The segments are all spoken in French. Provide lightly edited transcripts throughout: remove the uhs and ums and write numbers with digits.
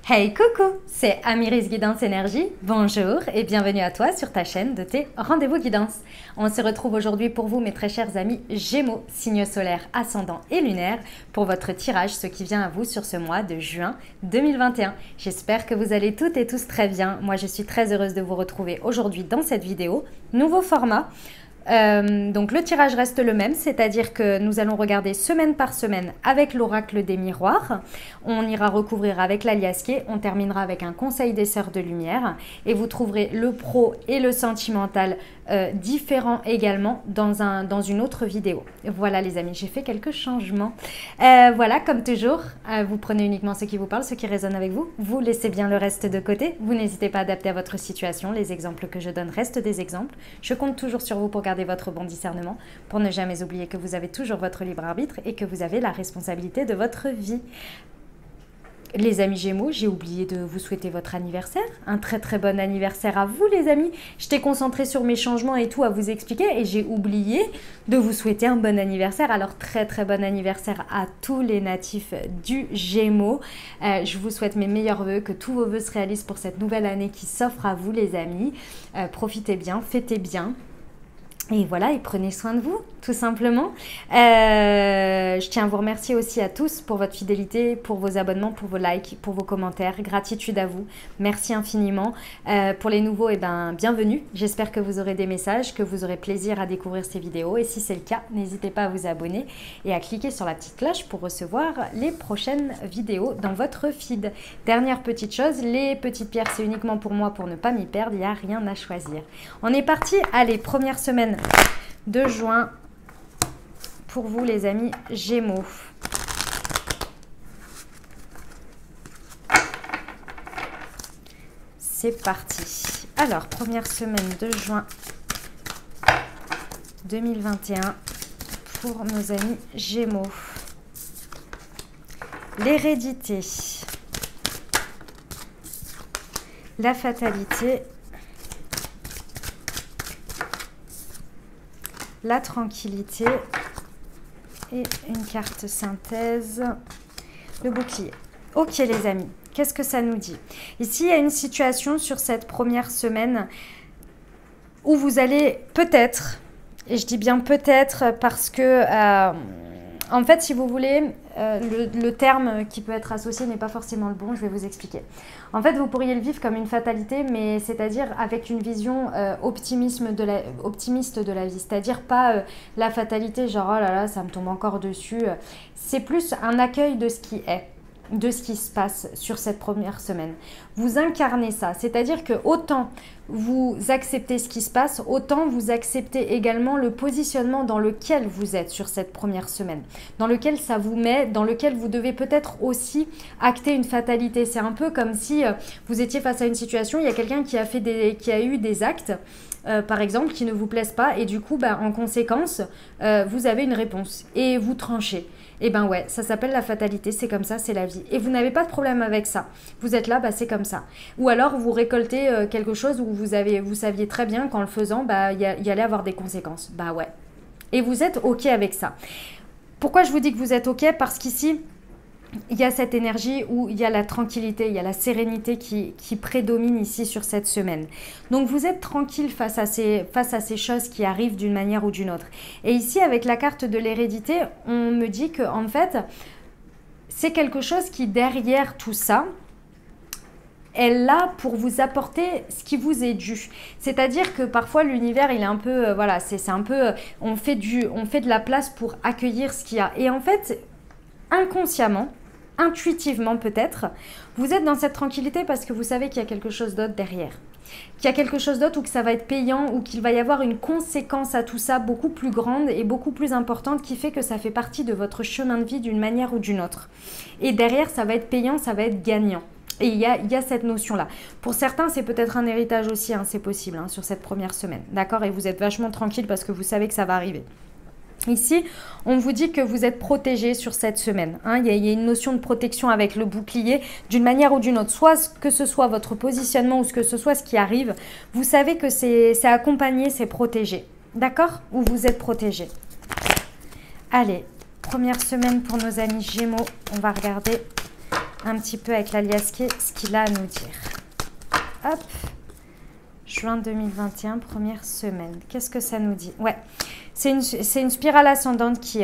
Hey coucou, c'est Amiris Guidance Énergie, bonjour et bienvenue à toi sur ta chaîne de tes rendez-vous guidance. On se retrouve aujourd'hui pour vous mes très chers amis Gémeaux, signe solaire, ascendant et lunaire, pour votre tirage, ce qui vient à vous sur ce mois de juin 2021. J'espère que vous allez toutes et tous très bien, moi je suis très heureuse de vous retrouver aujourd'hui dans cette vidéo, nouveau format. Donc le tirage reste le même, c'est-à-dire que nous allons regarder semaine par semaine avec l'oracle des miroirs. On ira recouvrir avec l'aliasqué, on terminera avec un conseil des sœurs de lumière et vous trouverez le pro et le sentimental différents également dans une autre vidéo. Voilà les amis, j'ai fait quelques changements. Voilà, comme toujours, vous prenez uniquement ce qui vous parle, ce qui résonne avec vous. Vous laissez bien le reste de côté. Vous n'hésitez pas à adapter à votre situation. Les exemples que je donne restent des exemples. Je compte toujours sur vous pour garder votre bon discernement, pour ne jamais oublier que vous avez toujours votre libre arbitre et que vous avez la responsabilité de votre vie. Les amis Gémeaux, j'ai oublié de vous souhaiter votre anniversaire. Un très très bon anniversaire à vous les amis. J'étais concentrée sur mes changements et tout à vous expliquer et j'ai oublié de vous souhaiter un bon anniversaire. Alors très très bon anniversaire à tous les natifs du Gémeaux. Je vous souhaite mes meilleurs vœux, que tous vos vœux se réalisent pour cette nouvelle année qui s'offre à vous les amis. Profitez bien, fêtez bien. Et voilà, et prenez soin de vous, tout simplement. Je tiens à vous remercier aussi à tous pour votre fidélité, pour vos abonnements, pour vos likes, pour vos commentaires. Gratitude à vous. Merci infiniment. Pour les nouveaux, bienvenue. J'espère que vous aurez des messages, que vous aurez plaisir à découvrir ces vidéos. Et si c'est le cas, n'hésitez pas à vous abonner et à cliquer sur la petite cloche pour recevoir les prochaines vidéos dans votre feed. Dernière petite chose, les petites pierres, c'est uniquement pour moi, pour ne pas m'y perdre. Il n'y a rien à choisir. On est parti. Allez, première semaine de juin pour vous les amis Gémeaux. C'est parti. Alors, première semaine de juin 2021 pour nos amis Gémeaux. L'hérédité, la fatalité, la tranquillité et une carte synthèse, le bouclier. Ok les amis, qu'est-ce que ça nous dit? Ici, il y a une situation sur cette première semaine où vous allez peut-être, et je dis bien peut-être parce que, en fait, si vous voulez, le terme qui peut être associé n'est pas forcément le bon, je vais vous expliquer. En fait, vous pourriez le vivre comme une fatalité, mais c'est-à-dire avec une vision optimiste de la vie. C'est-à-dire pas la fatalité, genre oh là là, ça me tombe encore dessus. C'est plus un accueil de ce qui est, de ce qui se passe sur cette première semaine. Vous incarnez ça, c'est-à-dire que autant vous acceptez ce qui se passe, autant vous acceptez également le positionnement dans lequel vous êtes sur cette première semaine, dans lequel ça vous met, dans lequel vous devez peut-être aussi acter une fatalité. C'est un peu comme si vous étiez face à une situation, il y a quelqu'un qui a eu des actes, par exemple, qui ne vous plaisent pas et du coup, en conséquence, vous avez une réponse et vous tranchez. Et ben ouais, ça s'appelle la fatalité, c'est comme ça, c'est la vie. Et vous n'avez pas de problème avec ça. Vous êtes là, c'est comme ça. Ou alors vous récoltez quelque chose où vous saviez très bien qu'en le faisant, il y allait avoir des conséquences. Bah ouais. Et vous êtes OK avec ça. Pourquoi je vous dis que vous êtes OK? Parce qu'ici, il y a cette énergie où il y a la tranquillité, il y a la sérénité qui prédomine ici sur cette semaine. Donc vous êtes tranquille face à ces choses qui arrivent d'une manière ou d'une autre. Et ici, avec la carte de l'hérédité, on me dit que en fait, c'est quelque chose qui, derrière tout ça, est là pour vous apporter ce qui vous est dû. C'est-à-dire que parfois l'univers, il est un peu, voilà, c'est un peu, on fait de la place pour accueillir ce qu'il y a. Et en fait, inconsciemment, intuitivement peut-être, vous êtes dans cette tranquillité parce que vous savez qu'il y a quelque chose d'autre derrière. Qu'il y a quelque chose d'autre ou que ça va être payant ou qu'il va y avoir une conséquence à tout ça beaucoup plus grande et beaucoup plus importante qui fait que ça fait partie de votre chemin de vie d'une manière ou d'une autre. Et derrière, ça va être payant, ça va être gagnant. Et il y a cette notion-là. Pour certains, c'est peut-être un héritage aussi, c'est possible, sur cette première semaine. D'accord? Et vous êtes vachement tranquille parce que vous savez que ça va arriver. Ici, on vous dit que vous êtes protégé sur cette semaine. Il y a une notion de protection avec le bouclier d'une manière ou d'une autre. Soit que ce soit votre positionnement ou que ce soit ce qui arrive, vous savez que c'est accompagné, c'est protégé. D'accord? Ou vous êtes protégé. Allez, première semaine pour nos amis Gémeaux. On va regarder un petit peu avec l'Aliasqué ce qu'il a à nous dire. Hop. Juin 2021, première semaine. Qu'est-ce que ça nous dit? Ouais, c'est une spirale ascendante qui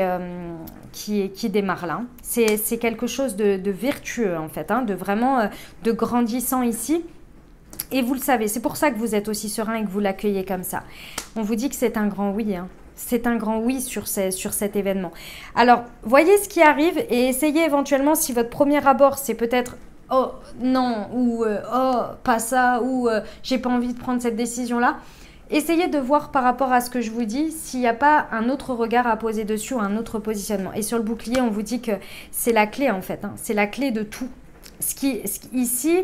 démarre là. C'est quelque chose de vertueux en fait, hein, de vraiment de grandissant ici. Et vous le savez, c'est pour ça que vous êtes aussi serein et que vous l'accueillez comme ça. On vous dit que c'est un grand oui, hein. C'est un grand oui sur cet événement. Alors, voyez ce qui arrive et essayez éventuellement, si votre premier abord, c'est peut-être « Oh, non » ou « Oh, pas ça » ou « J'ai pas envie de prendre cette décision-là », essayez de voir par rapport à ce que je vous dis, s'il n'y a pas un autre regard à poser dessus ou un autre positionnement. Et sur le bouclier, on vous dit que c'est la clé en fait, hein. C'est la clé de tout. Ici...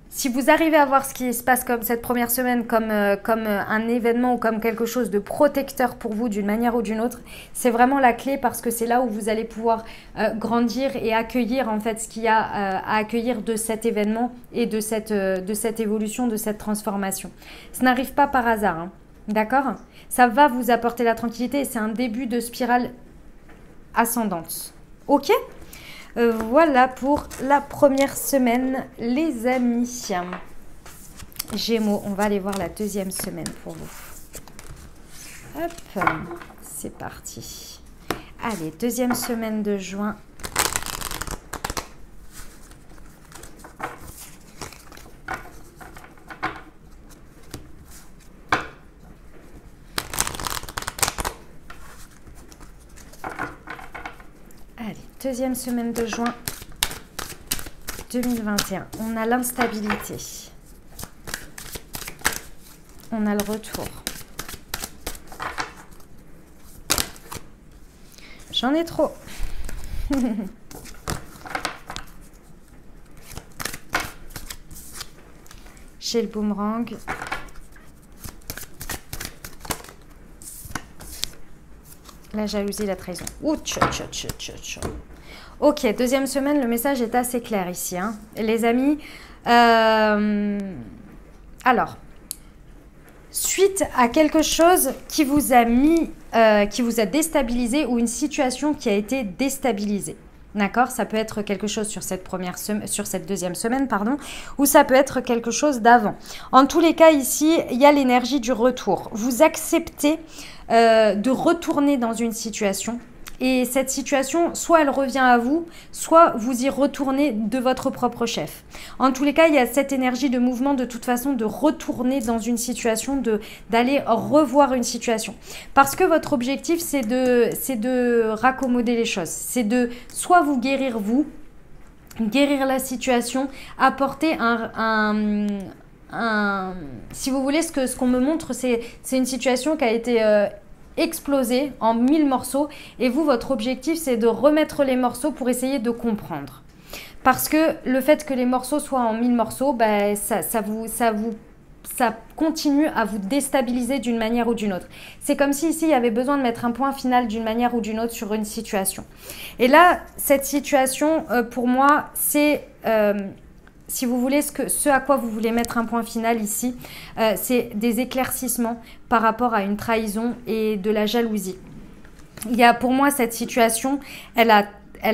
Si vous arrivez à voir ce qui se passe comme cette première semaine, comme un événement ou comme quelque chose de protecteur pour vous d'une manière ou d'une autre, c'est vraiment la clé parce que c'est là où vous allez pouvoir grandir et accueillir en fait ce qu'il y a à accueillir de cet événement et de cette évolution, de cette transformation. Ça n'arrive pas par hasard, hein, d'accord? Ça va vous apporter la tranquillité et c'est un début de spirale ascendante. Ok? Voilà pour la première semaine, les amis. Gémeaux, on va aller voir la deuxième semaine pour vous. Hop, c'est parti. Allez, deuxième semaine de juin. Deuxième semaine de juin 2021. On a l'instabilité. On a le retour. J'en ai trop. J'ai le boomerang. La jalousie, la trahison. Ouh, ok, deuxième semaine, le message est assez clair ici, hein. Les amis, alors, suite à quelque chose qui vous a qui vous a déstabilisé ou une situation qui a été déstabilisée. D'accord? Ça peut être quelque chose sur cette deuxième semaine, pardon, ou ça peut être quelque chose d'avant. En tous les cas, ici, il y a l'énergie du retour. Vous acceptez de retourner dans une situation. Et cette situation, soit elle revient à vous, soit vous y retournez de votre propre chef. En tous les cas, il y a cette énergie de mouvement de toute façon de retourner dans une situation, d'aller revoir une situation. Parce que votre objectif, c'est de raccommoder les choses. C'est de soit vous guérir guérir la situation, apporter si vous voulez, ce qu'on me montre, c'est une situation qui a été... explosé en 1000 morceaux et vous, votre objectif, c'est de remettre les morceaux pour essayer de comprendre. Parce que le fait que les morceaux soient en 1000 morceaux, ben, ça continue à vous déstabiliser d'une manière ou d'une autre. C'est comme si ici, il y avait besoin de mettre un point final d'une manière ou d'une autre sur une situation. Et là, cette situation, pour moi, c'est... si vous voulez, ce à quoi vous voulez mettre un point final ici, c'est des éclaircissements par rapport à une trahison et de la jalousie. Il y a pour moi cette situation, elle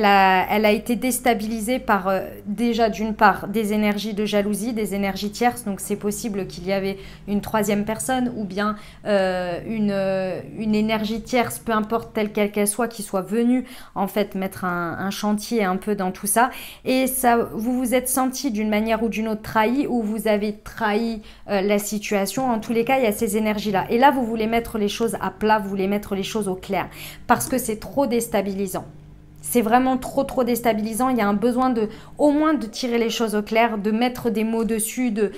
a été déstabilisée par déjà d'une part des énergies de jalousie, des énergies tierces, donc c'est possible qu'il y avait une troisième personne ou bien une énergie tierce, peu importe telle qu'elle soit, qui soit venue en fait mettre un chantier un peu dans tout ça, et ça, vous vous êtes senti d'une manière ou d'une autre trahi, ou vous avez trahi la situation. En tous les cas, il y a ces énergies-là, et là vous voulez mettre les choses à plat, vous voulez mettre les choses au clair, parce que c'est trop déstabilisant. C'est vraiment trop déstabilisant. Il y a un besoin au moins de tirer les choses au clair, de mettre des mots dessus, de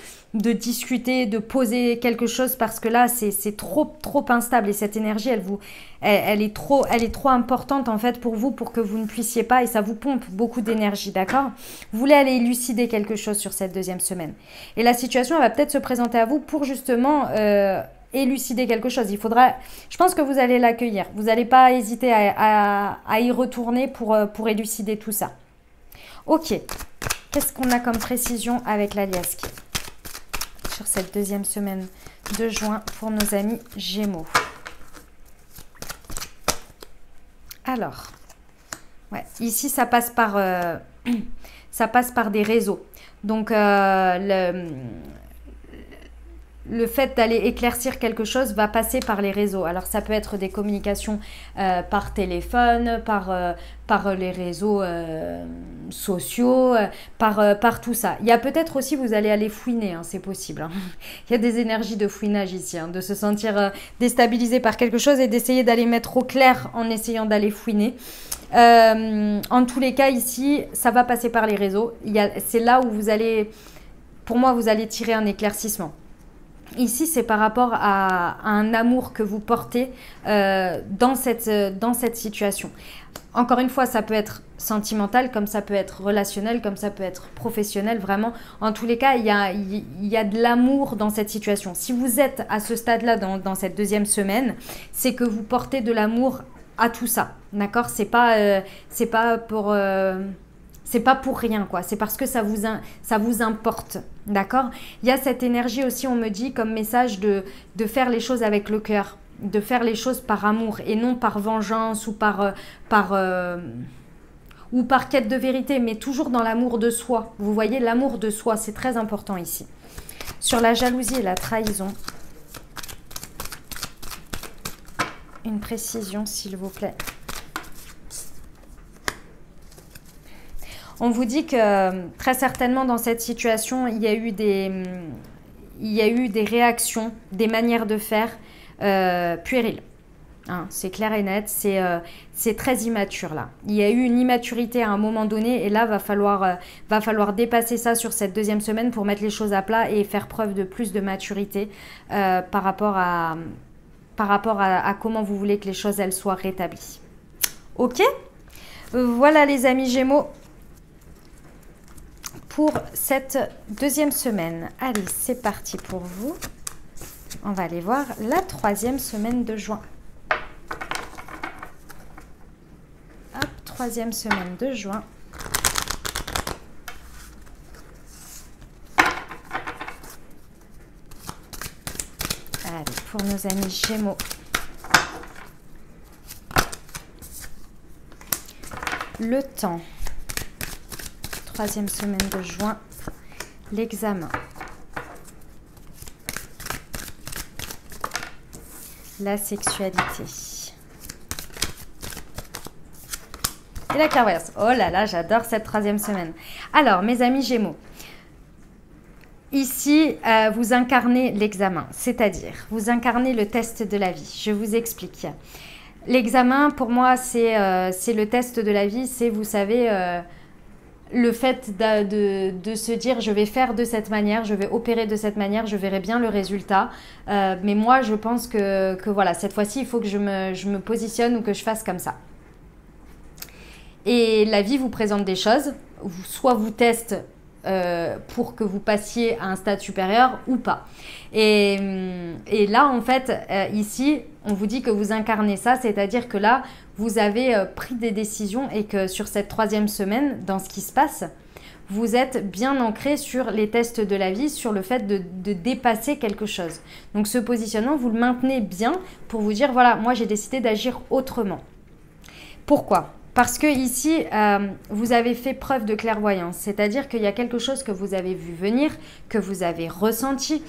discuter, de poser quelque chose, parce que là, c'est trop instable. Et cette énergie, elle est trop importante en fait pour vous, pour que vous ne puissiez pas, et ça vous pompe beaucoup d'énergie, d'accord? Vous voulez aller élucider quelque chose sur cette deuxième semaine. Et la situation, elle va peut-être se présenter à vous pour justement... élucider quelque chose. Je pense que vous allez l'accueillir. Vous n'allez pas hésiter à y retourner pour élucider tout ça. Ok. Qu'est-ce qu'on a comme précision avec l'Aliasqué sur cette deuxième semaine de juin pour nos amis Gémeaux? Alors, ouais, ici ça passe par ça passe par des réseaux. Donc, le fait d'aller éclaircir quelque chose va passer par les réseaux. Alors, ça peut être des communications par téléphone, par les réseaux sociaux, par tout ça. Il y a peut-être aussi, vous allez aller fouiner, hein, c'est possible. Hein. Il y a des énergies de fouinage ici, hein, de se sentir déstabilisé par quelque chose et d'essayer d'aller mettre au clair en essayant d'aller fouiner. En tous les cas, ici, ça va passer par les réseaux. C'est là où vous allez, pour moi, vous allez tirer un éclaircissement. Ici, c'est par rapport à un amour que vous portez dans cette situation. Encore une fois, ça peut être sentimental, comme ça peut être relationnel, comme ça peut être professionnel, vraiment. En tous les cas, il y a de l'amour dans cette situation. Si vous êtes à ce stade-là dans cette deuxième semaine, c'est que vous portez de l'amour à tout ça, d'accord? C'est pas pour rien, quoi. C'est parce que ça vous importe, d'accord? Il y a cette énergie aussi, on me dit, comme message de faire les choses avec le cœur, de faire les choses par amour et non par vengeance ou par quête de vérité, mais toujours dans l'amour de soi. Vous voyez, l'amour de soi, c'est très important ici. Sur la jalousie et la trahison, une précision, s'il vous plaît. On vous dit que très certainement dans cette situation, il y a eu des réactions, des manières de faire puériles. Hein, c'est clair et net, c'est très immature là. Il y a eu une immaturité à un moment donné et là, va falloir dépasser ça sur cette deuxième semaine pour mettre les choses à plat et faire preuve de plus de maturité par rapport à comment vous voulez que les choses elles soient rétablies. Ok? Voilà les amis Gémeaux. Pour cette deuxième semaine. Allez, c'est parti pour vous. On va aller voir la troisième semaine de juin. Hop, troisième semaine de juin. Allez, pour nos amis Gémeaux. Le temps. Troisième semaine de juin, l'examen, la sexualité et la clairvoyance. Oh là là, j'adore cette troisième semaine. Alors, mes amis Gémeaux, ici, vous incarnez l'examen, c'est-à-dire vous incarnez le test de la vie. Je vous explique. L'examen, pour moi, c'est le test de la vie, c'est, vous savez... le fait de se dire je vais faire de cette manière, je vais opérer de cette manière, je verrai bien le résultat. Mais moi, je pense que voilà, cette fois-ci, il faut que je me positionne ou que je fasse comme ça. Et la vie vous présente des choses, soit vous teste pour que vous passiez à un stade supérieur ou pas. Et là, en fait, ici, on vous dit que vous incarnez ça, c'est-à-dire que là, vous avez pris des décisions et que sur cette troisième semaine, dans ce qui se passe, vous êtes bien ancré sur les tests de la vie, sur le fait de dépasser quelque chose. Donc ce positionnement, vous le maintenez bien pour vous dire, voilà, moi j'ai décidé d'agir autrement. Pourquoi ? Parce que ici, vous avez fait preuve de clairvoyance, c'est-à-dire qu'il y a quelque chose que vous avez vu venir, que vous avez ressenti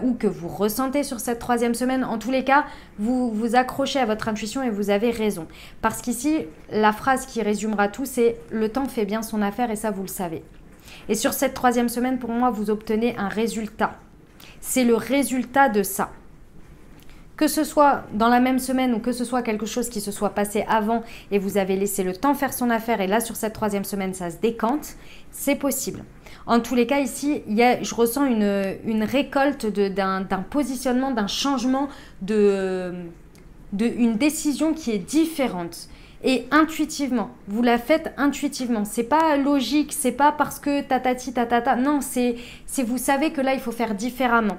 ou que vous ressentez sur cette troisième semaine. En tous les cas, vous vous accrochez à votre intuition et vous avez raison. Parce qu'ici, la phrase qui résumera tout, c'est « le temps fait bien son affaire » et ça, vous le savez. Et sur cette troisième semaine, pour moi, vous obtenez un résultat. C'est le résultat de ça. Que ce soit dans la même semaine ou que ce soit quelque chose qui se soit passé avant et vous avez laissé le temps faire son affaire et là sur cette troisième semaine ça se décante, c'est possible. En tous les cas ici, je ressens une récolte d'un positionnement, d'un changement, d'une décision qui est différente. Et intuitivement, vous la faites intuitivement. C'est pas logique, c'est pas parce que tatati tatata. Non, c'est vous savez que là il faut faire différemment.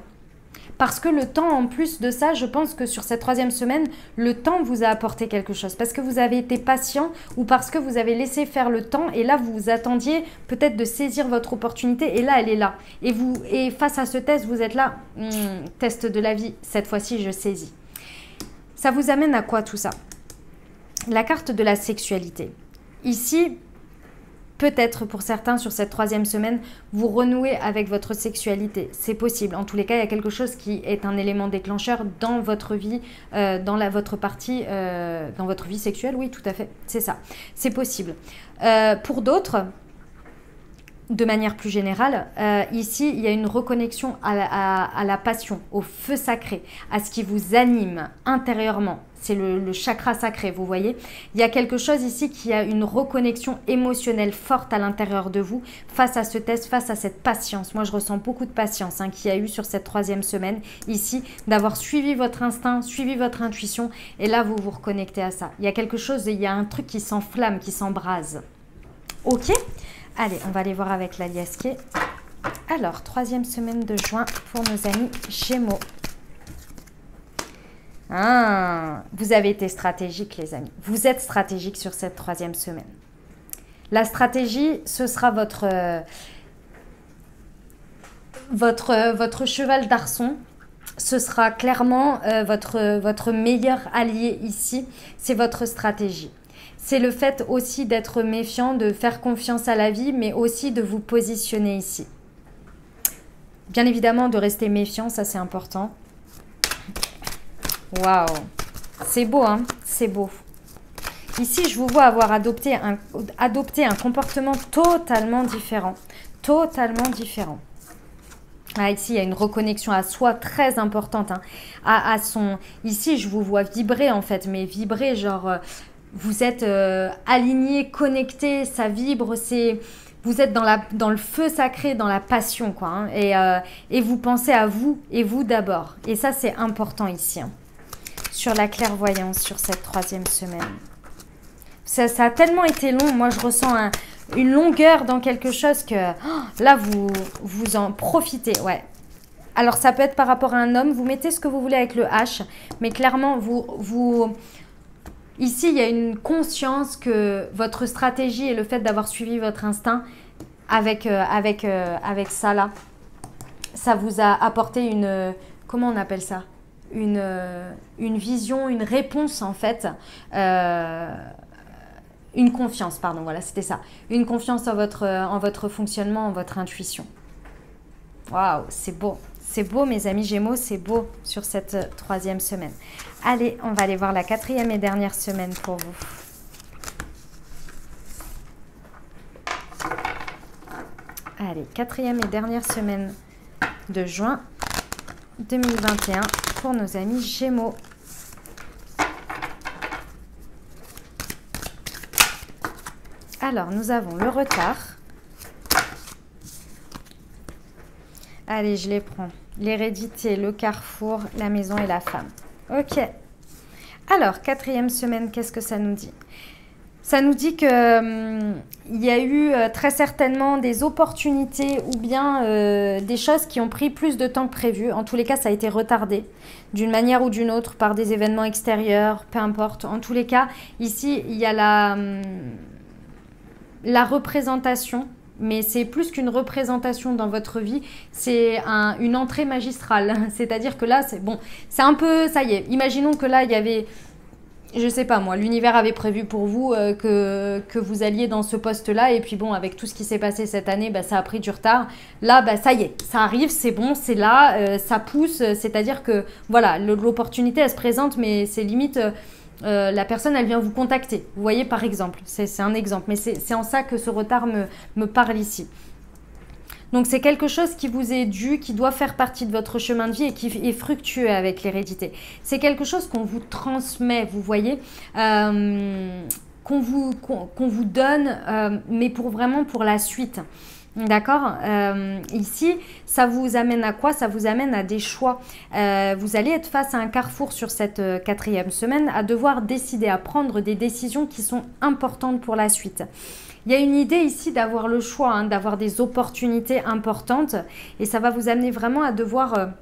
Parce que le temps, en plus de ça, je pense que sur cette troisième semaine, le temps vous a apporté quelque chose. Parce que vous avez été patient ou parce que vous avez laissé faire le temps. Et là, vous vous attendiez peut-être de saisir votre opportunité. Et là, elle est là. Et face à ce test, vous êtes là. Test de la vie, cette fois-ci, je saisis. Ça vous amène à quoi tout ça? La carte de la sexualité. Ici, peut-être pour certains sur cette troisième semaine, vous renouez avec votre sexualité. C'est possible. En tous les cas, il y a quelque chose qui est un élément déclencheur dans votre vie, dans votre partie, dans votre vie sexuelle. Oui, tout à fait. C'est ça. C'est possible. Pour d'autres, de manière plus générale, ici, il y a une reconnexion à la passion, au feu sacré, à ce qui vous anime intérieurement. C'est le chakra sacré, vous voyez. Il y a quelque chose ici qui a une reconnexion émotionnelle forte à l'intérieur de vous face à ce test, face à cette patience. Moi, je ressens beaucoup de patience qu'il y a eu sur cette troisième semaine ici, d'avoir suivi votre instinct, suivi votre intuition. Et là, vous vous reconnectez à ça. Il y a quelque chose, il y a un truc qui s'enflamme, qui s'embrase. Ok ? Allez, on va aller voir avec la liasquée. Alors, troisième semaine de juin pour nos amis Gémeaux. Ah, vous avez été stratégique, les amis. Vous êtes stratégique sur cette troisième semaine. La stratégie, ce sera votre cheval d'arçon. Ce sera clairement votre meilleur allié ici. C'est votre stratégie. C'est le fait aussi d'être méfiant, de faire confiance à la vie, mais aussi de vous positionner ici. Bien évidemment, de rester méfiant, ça c'est important. Waouh! C'est beau, hein? C'est beau. Ici, je vous vois avoir adopté un comportement totalement différent. Totalement différent. Ah, ici, il y a une reconnexion à soi très importante. Ici, je vous vois vibrer en fait, mais vibrer genre... vous êtes aligné, connecté, ça vibre, vous êtes dans le feu sacré, dans la passion, quoi. Et vous pensez à vous et vous d'abord. Et ça, c'est important ici. Sur la clairvoyance, sur cette troisième semaine. Ça a tellement été long. Moi, je ressens une longueur dans quelque chose que là, vous en profitez. Ouais. Alors, ça peut être par rapport à un homme. Vous mettez ce que vous voulez avec le H. Mais clairement, ici, il y a une conscience que votre stratégie et le fait d'avoir suivi votre instinct avec ça là, ça vous a apporté une... Comment on appelle ça ? Une vision, une réponse en fait. Une confiance, pardon, voilà, c'était ça. Une confiance en votre fonctionnement, en votre intuition. Waouh, c'est beau. C'est beau, mes amis Gémeaux, c'est beau sur cette troisième semaine. Allez, on va aller voir la quatrième et dernière semaine pour vous. Allez, quatrième et dernière semaine de juin 2021 pour nos amis Gémeaux. Alors, nous avons le retard. Allez, je les prends. L'hérédité, le carrefour, la maison et la femme. Ok. Alors, quatrième semaine, qu'est-ce que ça nous dit? Ça nous dit que il y a eu très certainement des opportunités ou bien des choses qui ont pris plus de temps que prévu. En tous les cas, ça a été retardé d'une manière ou d'une autre par des événements extérieurs, peu importe. En tous les cas, ici, il y a la représentation. Mais c'est plus qu'une représentation dans votre vie, c'est une entrée magistrale. C'est-à-dire que là, c'est bon, c'est un peu, ça y est, imaginons que là, il y avait, je sais pas moi, l'univers avait prévu pour vous que vous alliez dans ce poste-là. Et puis bon, avec tout ce qui s'est passé cette année, bah, ça a pris du retard. Là, bah, ça y est, ça arrive, c'est bon, c'est là, ça pousse. C'est-à-dire que voilà, l'opportunité, elle se présente, mais c'est limite... la personne, elle vient vous contacter. Vous voyez, par exemple. C'est un exemple. Mais c'est en ça que ce retard me parle ici. Donc, c'est quelque chose qui vous est dû, qui doit faire partie de votre chemin de vie et qui est fructueux avec l'hérédité. C'est quelque chose qu'on vous transmet, vous voyez, qu'on vous donne, mais vraiment pour la suite. D'accord. Ici, ça vous amène à quoi? Ça vous amène à des choix. Vous allez être face à un carrefour sur cette quatrième semaine, à devoir décider, à prendre des décisions qui sont importantes pour la suite. Il y a une idée ici d'avoir le choix, d'avoir des opportunités importantes. Et ça va vous amener vraiment à devoir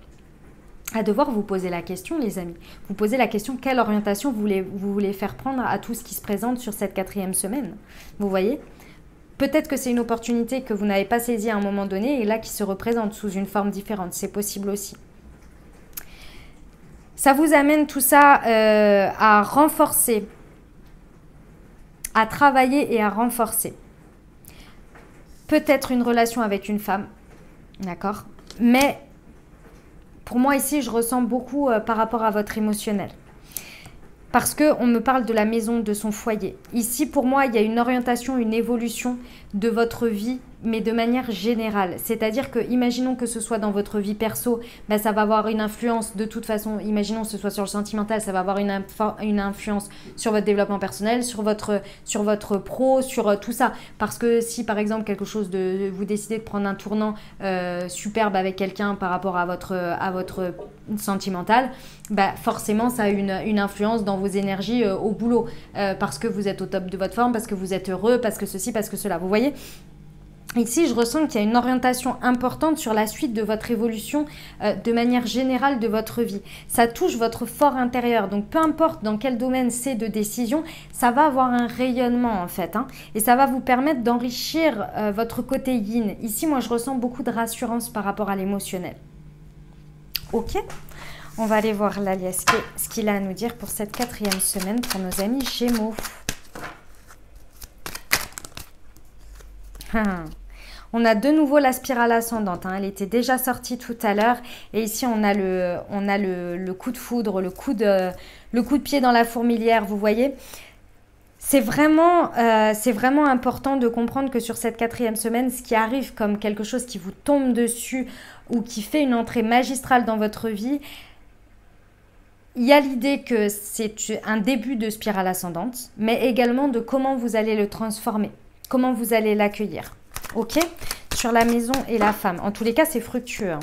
vous poser la question, les amis. Vous posez la question, quelle orientation vous voulez faire prendre à tout ce qui se présente sur cette quatrième semaine? Vous voyez? Peut-être que c'est une opportunité que vous n'avez pas saisie à un moment donné et là qui se représente sous une forme différente. C'est possible aussi. Ça vous amène tout ça à renforcer, à travailler et à renforcer. peut-être une relation avec une femme, d'accord? Mais pour moi ici, je ressens beaucoup par rapport à votre émotionnel. Parce qu'on me parle de la maison, de son foyer. Ici, pour moi, il y a une orientation, une évolution de votre vie, mais de manière générale. C'est-à-dire que, imaginons que ce soit dans votre vie perso, ben, ça va avoir une influence de toute façon. Imaginons que ce soit sur le sentimental, ça va avoir une influence sur votre développement personnel, sur votre pro, sur tout ça. Parce que si, par exemple, vous décidez de prendre un tournant superbe avec quelqu'un par rapport à votre sentimental, ben, forcément, ça a une influence dans vos énergies au boulot. Parce que vous êtes au top de votre forme, parce que vous êtes heureux, parce que ceci, parce que cela. Vous voyez ? Ici, je ressens qu'il y a une orientation importante sur la suite de votre évolution de manière générale de votre vie. Ça touche votre fort intérieur. Donc, peu importe dans quel domaine c'est de décision, ça va avoir un rayonnement en fait. Hein, et ça va vous permettre d'enrichir votre côté yin. Ici, moi, je ressens beaucoup de rassurance par rapport à l'émotionnel. Ok ? On va aller voir l'alias, ce qu'il a à nous dire pour cette 4e semaine pour nos amis Gémeaux. On a de nouveau la spirale ascendante. Hein. Elle était déjà sortie tout à l'heure. Et ici, on a le coup de foudre, le coup de pied dans la fourmilière, vous voyez. C'est vraiment important de comprendre que sur cette 4e semaine, ce qui arrive comme quelque chose qui vous tombe dessus ou qui fait une entrée magistrale dans votre vie, il y a l'idée que c'est un début de spirale ascendante, mais également de comment vous allez le transformer, comment vous allez l'accueillir. Ok, sur la maison et la femme. En tous les cas, c'est fructueux. Hein.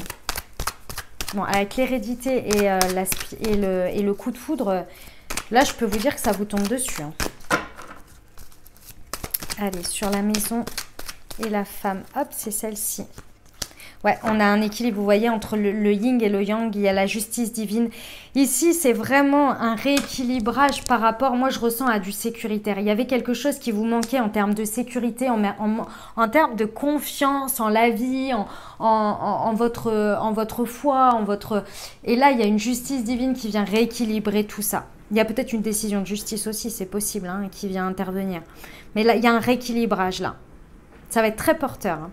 Bon, avec l'hérédité et le coup de foudre, là, je peux vous dire que ça vous tombe dessus. Hein. Allez, sur la maison et la femme. Hop, c'est celle-ci. Ouais, on a un équilibre, vous voyez, entre le yin et le yang. Il y a la justice divine. Ici, c'est vraiment un rééquilibrage par rapport, moi, je ressens à du sécuritaire. Il y avait quelque chose qui vous manquait en termes de sécurité, en termes de confiance en la vie, en votre foi, Et là, il y a une justice divine qui vient rééquilibrer tout ça. Il y a peut-être une décision de justice aussi, c'est possible, hein, qui vient intervenir. Mais là, il y a un rééquilibrage, là. Ça va être très porteur, hein.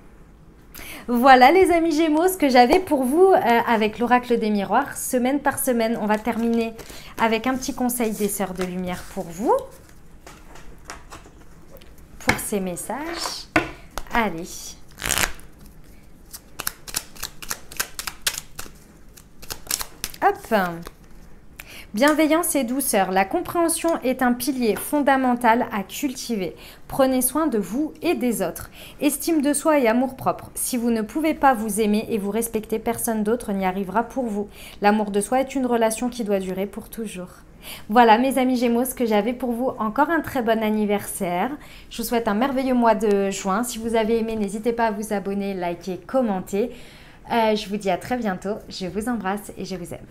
Voilà les amis Gémeaux, ce que j'avais pour vous avec l'oracle des miroirs, semaine par semaine. On va terminer avec un petit conseil des sœurs de lumière pour vous, pour ces messages. Allez. Hop. Bienveillance et douceur. La compréhension est un pilier fondamental à cultiver. Prenez soin de vous et des autres. Estime de soi et amour-propre. Si vous ne pouvez pas vous aimer et vous respecter, personne d'autre n'y arrivera pour vous. L'amour de soi est une relation qui doit durer pour toujours. Voilà mes amis Gémeaux, ce que j'avais pour vous. Encore un très bon anniversaire. Je vous souhaite un merveilleux mois de juin. Si vous avez aimé, n'hésitez pas à vous abonner, liker, commenter. Je vous dis à très bientôt. Je vous embrasse et je vous aime.